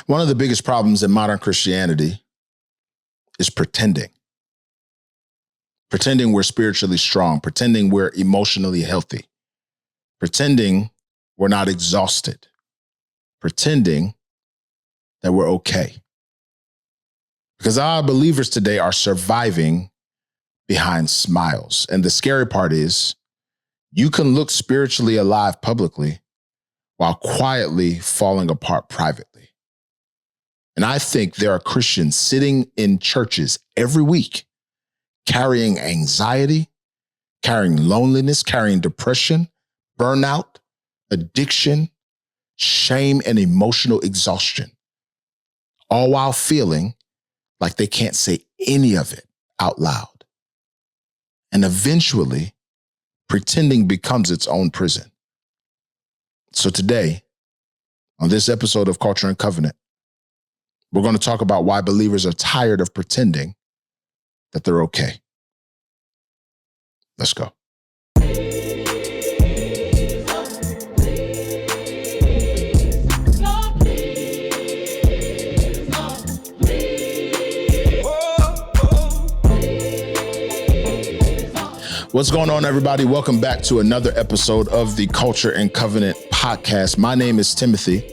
One of the biggest problems in modern Christianity is pretending. Pretending we're spiritually strong, pretending we're emotionally healthy, pretending we're not exhausted, pretending that we're okay. Because our believers today are surviving behind smiles. And the scary part is you can look spiritually alive publicly while quietly falling apart privately. And I think there are Christians sitting in churches every week carrying anxiety, carrying loneliness, carrying depression, burnout, addiction, shame, and emotional exhaustion, all while feeling like they can't say any of it out loud. And eventually, pretending becomes its own prison. So today, on this episode of Culture and Covenant, we're going to talk about why believers are tired of pretending that they're okay. Let's go. What's going on, everybody? Welcome back to another episode of the Culture and Covenant podcast. My name is Timothy,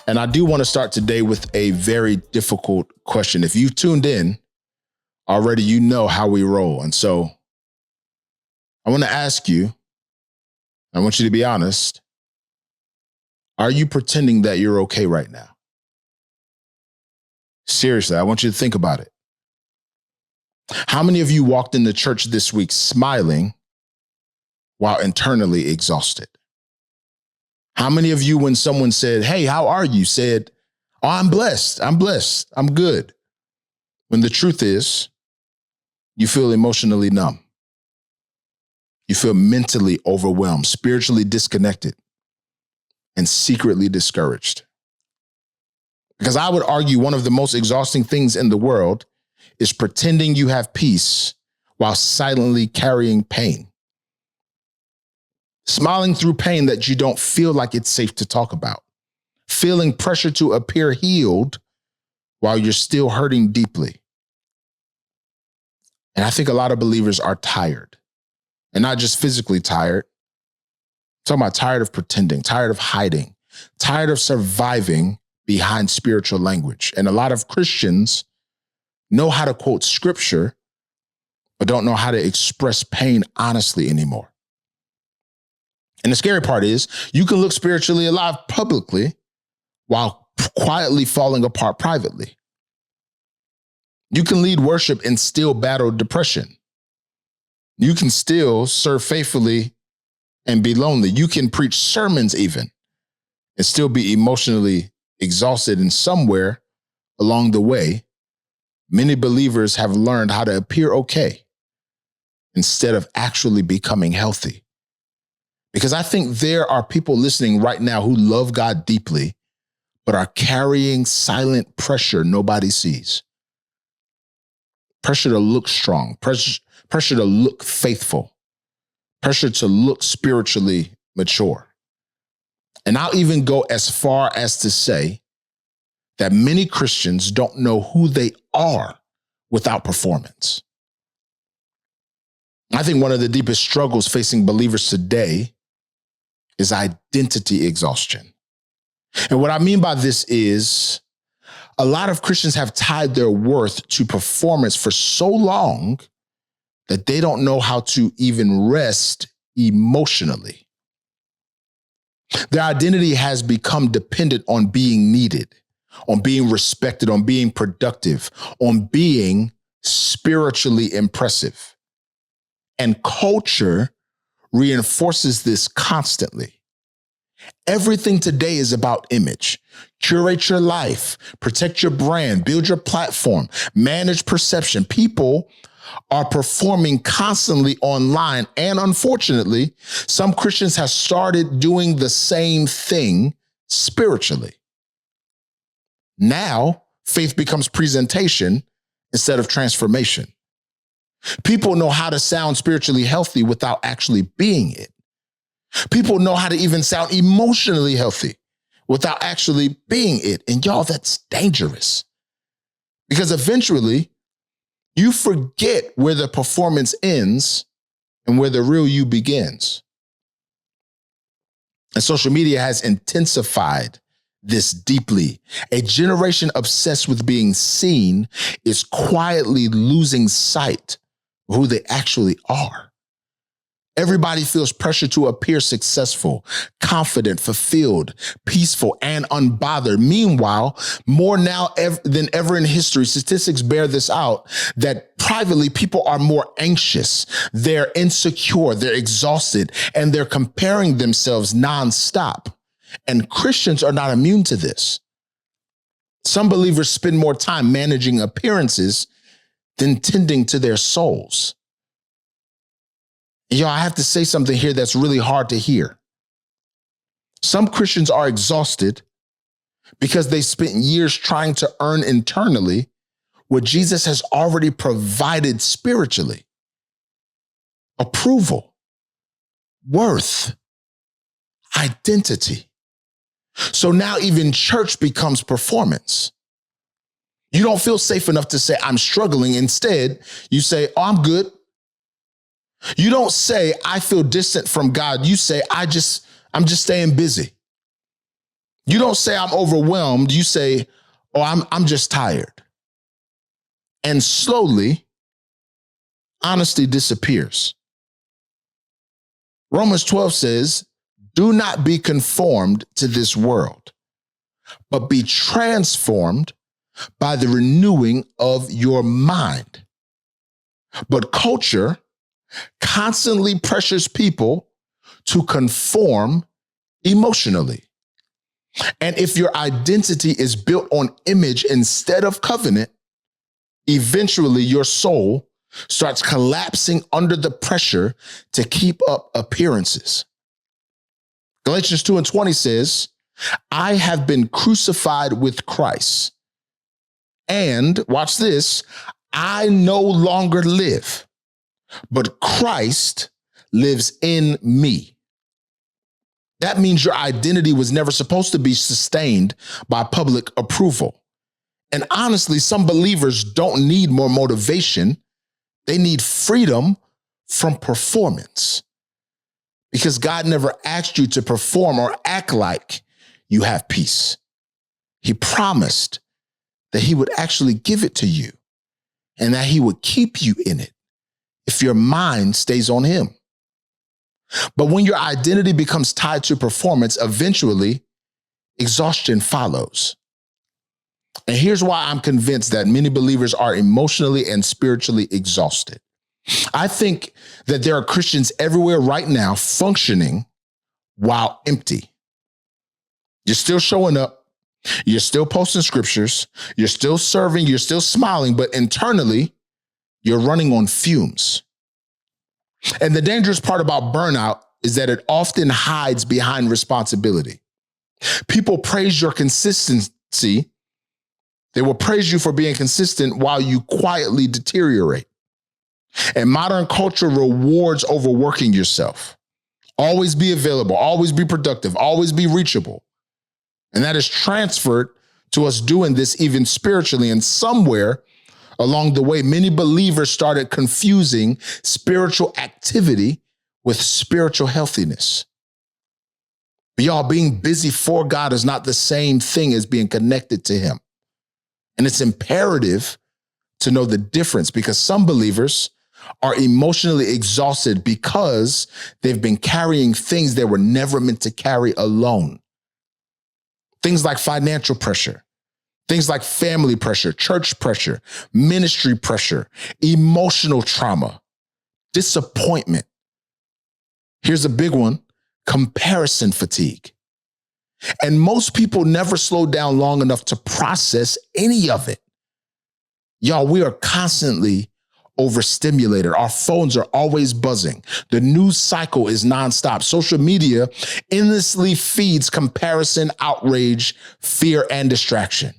and I do want to start today with a very difficult question. If you've tuned in already, you know how we roll. And so I want to ask you, I want you to be honest, are you pretending that you're okay right now? Seriously, I want you to think about it. How many of you walked into church this week smiling while internally exhausted? How many of you, when someone said, "Hey, how are you?" said, "Oh, I'm blessed, I'm good." When the truth is, you feel emotionally numb. You feel mentally overwhelmed, spiritually disconnected, and secretly discouraged. Because I would argue one of the most exhausting things in the world is pretending you have peace while silently carrying pain. Smiling through pain that you don't feel like it's safe to talk about. Feeling pressure to appear healed while you're still hurting deeply. And I think a lot of believers are tired. And not just physically tired. I'm talking about tired of pretending, tired of hiding, tired of surviving behind spiritual language. And a lot of Christians know how to quote scripture, but don't know how to express pain honestly anymore. And the scary part is you can look spiritually alive publicly while quietly falling apart privately. You can lead worship and still battle depression. You can still serve faithfully and be lonely. You can preach sermons even and still be emotionally exhausted. And somewhere along the way, many believers have learned how to appear okay instead of actually becoming healthy. Because I think there are people listening right now who love God deeply, but are carrying silent pressure nobody sees. Pressure to look strong, pressure to look faithful, pressure to look spiritually mature. And I'll even go as far as to say that many Christians don't know who they are without performance. I think one of the deepest struggles facing believers today is identity exhaustion. And what I mean by this is a lot of Christians have tied their worth to performance for so long that they don't know how to even rest emotionally. Their identity has become dependent on being needed, on being respected, on being productive, on being spiritually impressive. And culture reinforces this constantly. Everything today is about image. Curate your life, protect your brand, build your platform, manage perception. People are performing constantly online. And unfortunately, some Christians have started doing the same thing spiritually. Now, faith becomes presentation instead of transformation. People know how to sound spiritually healthy without actually being it. People know how to even sound emotionally healthy without actually being it. And y'all, that's dangerous because eventually you forget where the performance ends and where the real you begins. And social media has intensified this deeply. A generation obsessed with being seen is quietly losing sight of who they actually are. Everybody feels pressure to appear successful, confident, fulfilled, peaceful, and unbothered. Meanwhile, more now than ever in history, statistics bear this out, that privately people are more anxious, they're insecure, they're exhausted, and they're comparing themselves nonstop. And Christians are not immune to this. Some believers spend more time managing appearances than tending to their souls. I have to say something here that's really hard to hear. Some Christians are exhausted because they spent years trying to earn internally what Jesus has already provided spiritually: approval, worth, identity. So now even church becomes performance. You don't feel safe enough to say, I'm struggling. Instead, you say, oh, I'm good. You don't say, I feel distant from God. You say, I'm just staying busy. You don't say, I'm overwhelmed. You say, oh, I'm just tired. And slowly, honesty disappears. Romans 12 says, do not be conformed to this world, but be transformed by the renewing of your mind. But culture constantly pressures people to conform emotionally. And if your identity is built on image instead of covenant, eventually your soul starts collapsing under the pressure to keep up appearances. Galatians 2:20 says, I have been crucified with Christ. And watch this, I no longer live, but Christ lives in me. That means your identity was never supposed to be sustained by public approval. And honestly, some believers don't need more motivation. They need freedom from performance. Because God never asked you to perform or act like you have peace. He promised that he would actually give it to you and that he would keep you in it if your mind stays on him. But when your identity becomes tied to performance, eventually exhaustion follows. And here's why I'm convinced that many believers are emotionally and spiritually exhausted. I think that there are Christians everywhere right now functioning while empty. You're still showing up. You're still posting scriptures. You're still serving. You're still smiling. But internally, you're running on fumes. And the dangerous part about burnout is that it often hides behind responsibility. People praise your consistency. They will praise you for being consistent while you quietly deteriorate. And modern culture rewards overworking yourself. Always be available, always be productive, always be reachable. And that is transferred to us doing this even spiritually. And somewhere along the way, many believers started confusing spiritual activity with spiritual healthiness. But y'all, being busy for God is not the same thing as being connected to him. And it's imperative to know the difference, because some believers are emotionally exhausted because they've been carrying things they were never meant to carry alone. Things like financial pressure, things like family pressure, church pressure, ministry pressure, emotional trauma, disappointment. Here's a big one: comparison fatigue. And most people never slow down long enough to process any of it. Y'all, we are constantly overstimulated. Our phones are always buzzing. The news cycle is nonstop. Social media endlessly feeds comparison, outrage, fear, and distraction.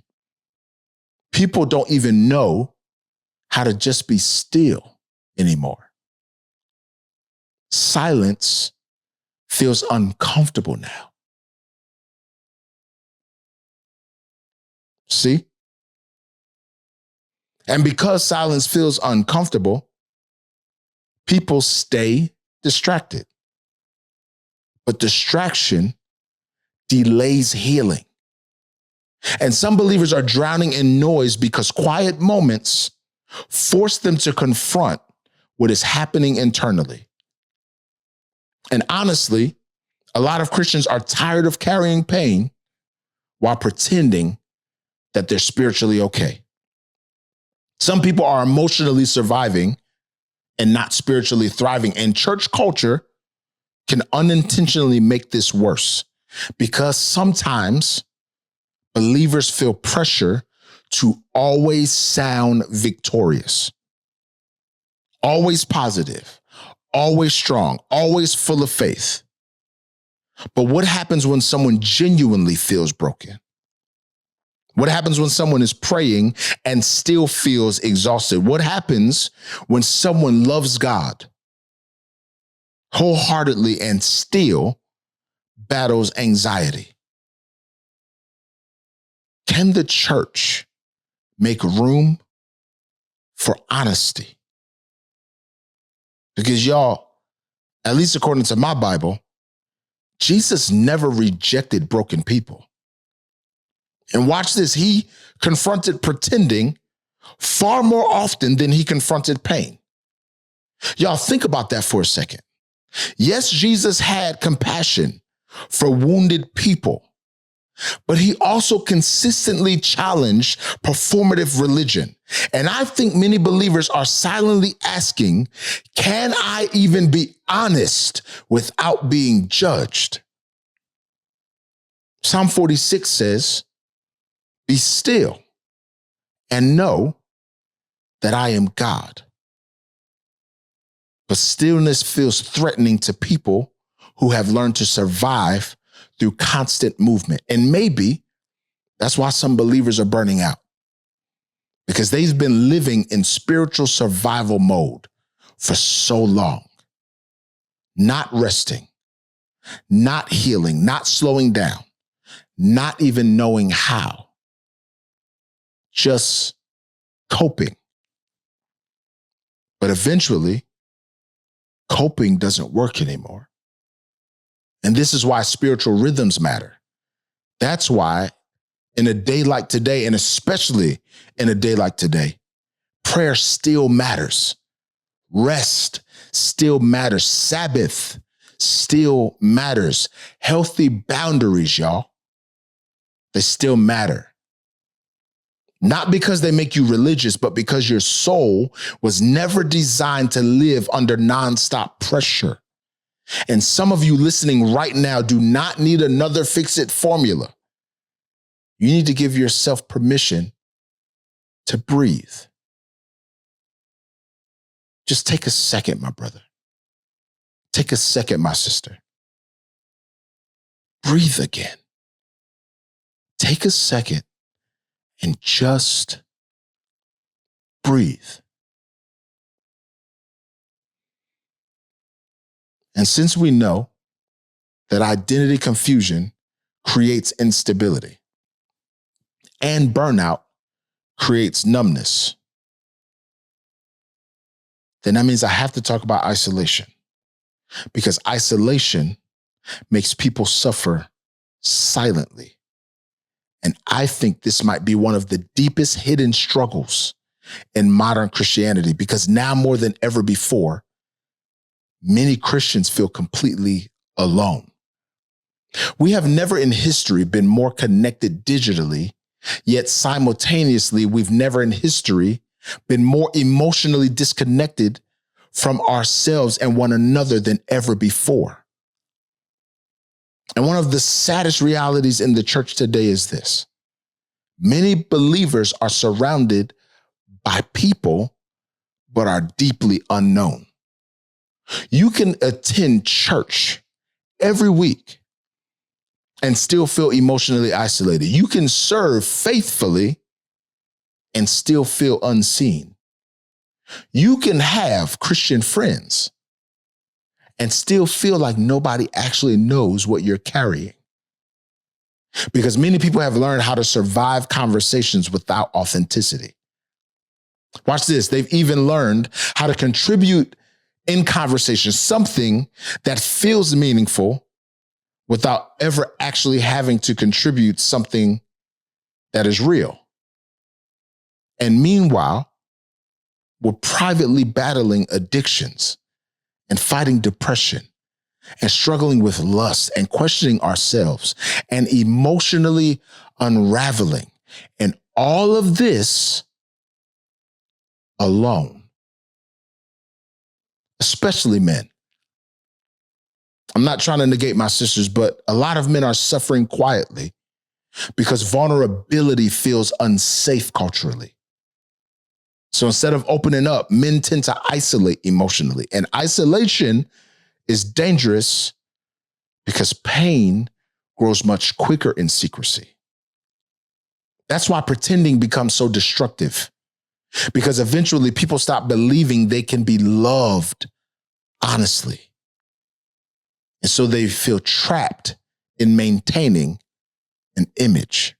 People don't even know how to just be still anymore. Silence feels uncomfortable now. See? And because silence feels uncomfortable, people stay distracted. But distraction delays healing. And some believers are drowning in noise because quiet moments force them to confront what is happening internally. And honestly, a lot of Christians are tired of carrying pain while pretending that they're spiritually okay. Some people are emotionally surviving and not spiritually thriving. And church culture can unintentionally make this worse because sometimes believers feel pressure to always sound victorious, always positive, always strong, always full of faith. But what happens when someone genuinely feels broken? What happens when someone is praying and still feels exhausted? What happens when someone loves God wholeheartedly and still battles anxiety? Can the church make room for honesty? Because y'all, at least according to my Bible, Jesus never rejected broken people. And watch this, he confronted pretending far more often than he confronted pain. Y'all think about that for a second. Yes, Jesus had compassion for wounded people, but he also consistently challenged performative religion. And I think many believers are silently asking, can I even be honest without being judged? Psalm 46 says, be still and know that I am God. But stillness feels threatening to people who have learned to survive through constant movement. And maybe that's why some believers are burning out, because they've been living in spiritual survival mode for so long, not resting, not healing, not slowing down, not even knowing how, just coping. But eventually, coping doesn't work anymore. And this is why spiritual rhythms matter. That's why in a day like today, and especially in a day like today, prayer still matters. Rest still matters. Sabbath still matters. Healthy boundaries, y'all, they still matter. Not because they make you religious, but because your soul was never designed to live under nonstop pressure. And some of you listening right now do not need another fix-it formula. You need to give yourself permission to breathe. Just take a second, my brother. Take a second, my sister. Breathe again. Take a second and just breathe. And since we know that identity confusion creates instability and burnout creates numbness, then that means I have to talk about isolation, because isolation makes people suffer silently. And I think this might be one of the deepest hidden struggles in modern Christianity, because now more than ever before, many Christians feel completely alone. We have never in history been more connected digitally, yet simultaneously, we've never in history been more emotionally disconnected from ourselves and one another than ever before. And one of the saddest realities in the church today is this: many believers are surrounded by people, but are deeply unknown. You can attend church every week and still feel emotionally isolated. You can serve faithfully and still feel unseen. You can have Christian friends and still feel like nobody actually knows what you're carrying. because many people have learned how to survive conversations without authenticity. Watch this. They've even learned how to contribute in conversation, something that feels meaningful without ever actually having to contribute something that is real. And meanwhile, we're privately battling addictions and fighting depression and struggling with lust and questioning ourselves and emotionally unraveling. And all of this alone, especially men. I'm not trying to negate my sisters, but a lot of men are suffering quietly because vulnerability feels unsafe culturally. So instead of opening up, men tend to isolate emotionally. And isolation is dangerous because pain grows much quicker in secrecy. That's why pretending becomes so destructive, because eventually people stop believing they can be loved honestly. And so they feel trapped in maintaining an image.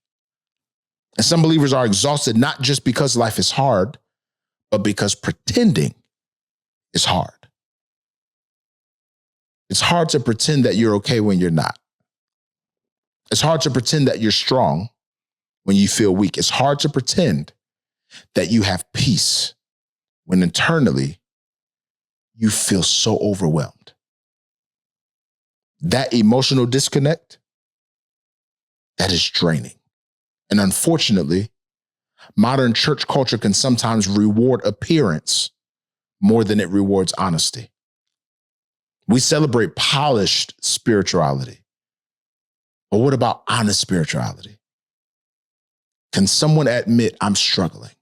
And some believers are exhausted, not just because life is hard, but because pretending is hard. It's hard to pretend that you're okay when you're not. It's hard to pretend that you're strong when you feel weak. It's hard to pretend that you have peace when internally you feel so overwhelmed. That emotional disconnect, that is draining. And unfortunately, modern church culture can sometimes reward appearance more than it rewards honesty. We celebrate polished spirituality. But what about honest spirituality? Can someone admit, I'm struggling?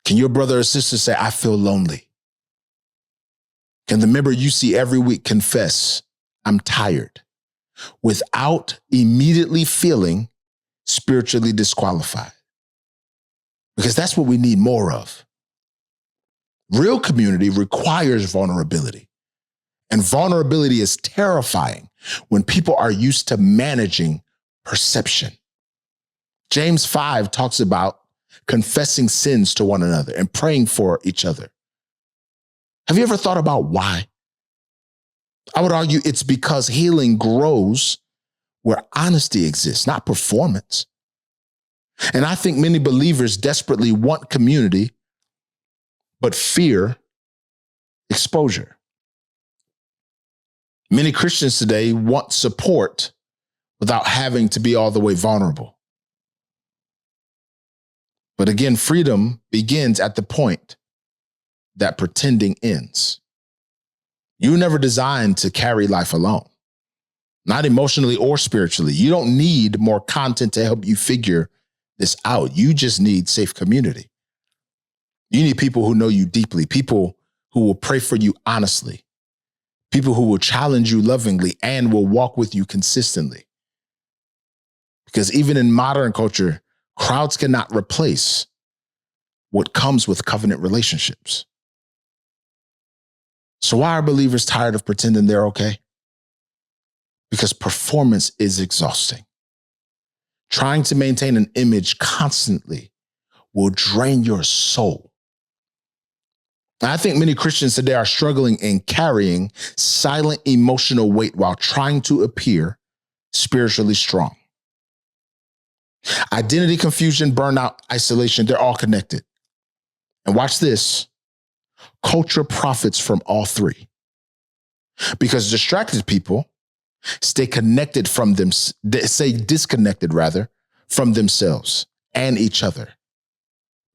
Can your brother or sister say, I feel lonely? Can the member you see every week confess, I'm tired, without immediately feeling spiritually disqualified? Because that's what we need more of. Real community requires vulnerability. And vulnerability is terrifying when people are used to managing perception. James 5 talks about confessing sins to one another and praying for each other. Have you ever thought about why? I would argue it's because healing grows where honesty exists, not performance. And I think many believers desperately want community, but fear exposure. Many Christians today want support without having to be all the way vulnerable. But again, freedom begins at the point that pretending ends. You were never designed to carry life alone, not emotionally or spiritually. You don't need more content to help you figure this out. You just need safe community. You need people who know you deeply, people who will pray for you honestly, people who will challenge you lovingly and will walk with you consistently. Because even in modern culture, crowds cannot replace what comes with covenant relationships. So why are believers tired of pretending they're okay? Because performance is exhausting. Trying to maintain an image constantly will drain your soul. I think many Christians today are struggling in carrying silent emotional weight while trying to appear spiritually strong. Identity confusion, burnout, isolation, they're all connected. And watch this. Culture profits from all three. Because distracted people stay connected from them, stay disconnected rather, from themselves and each other.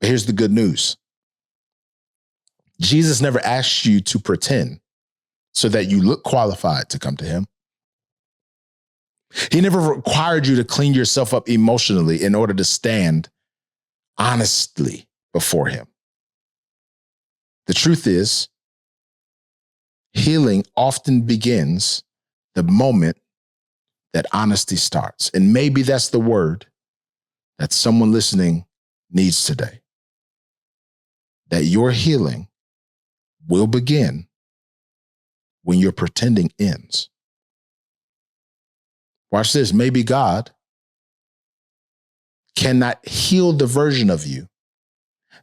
But here's the good news. Jesus never asked you to pretend so that you look qualified to come to him. He never required you to clean yourself up emotionally in order to stand honestly before him. The truth is, healing often begins the moment that honesty starts. And maybe that's the word that someone listening needs today. That your healing will begin when your pretending ends. Watch this. Maybe God cannot heal the version of you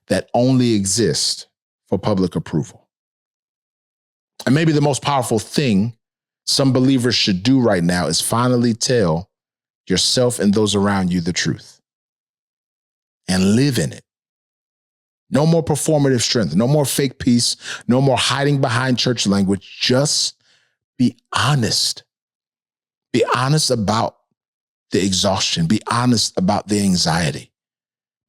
that only exists for public approval. And maybe the most powerful thing some believers should do right now is finally tell yourself and those around you the truth and live in it. No more performative strength, no more fake peace, no more hiding behind church language. Just be honest. Be honest about the exhaustion. Be honest about the anxiety.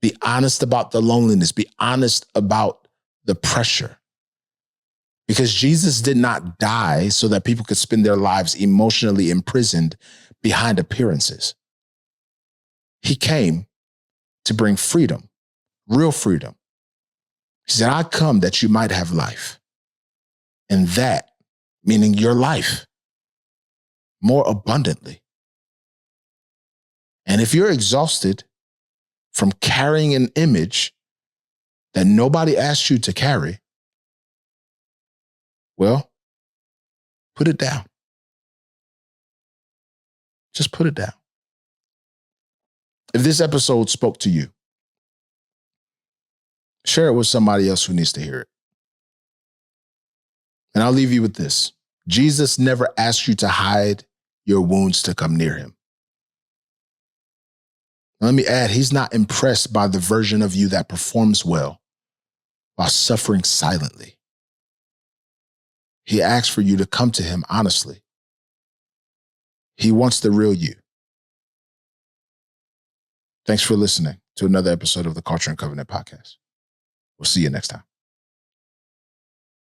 Be honest about the loneliness. Be honest about the pressure. Because Jesus did not die so that people could spend their lives emotionally imprisoned behind appearances. He came to bring freedom, real freedom. He said, I come that you might have life. And that, meaning your life, more abundantly. And if you're exhausted from carrying an image that nobody asked you to carry, well, put it down. Just put it down. If this episode spoke to you, share it with somebody else who needs to hear it. And I'll leave you with this. Jesus never asked you to hide your wounds to come near him. Now, let me add, he's not impressed by the version of you that performs well while suffering silently. He asks for you to come to him honestly. He wants the real you. Thanks for listening to another episode of the Culture and Covenant podcast. We'll see you next time.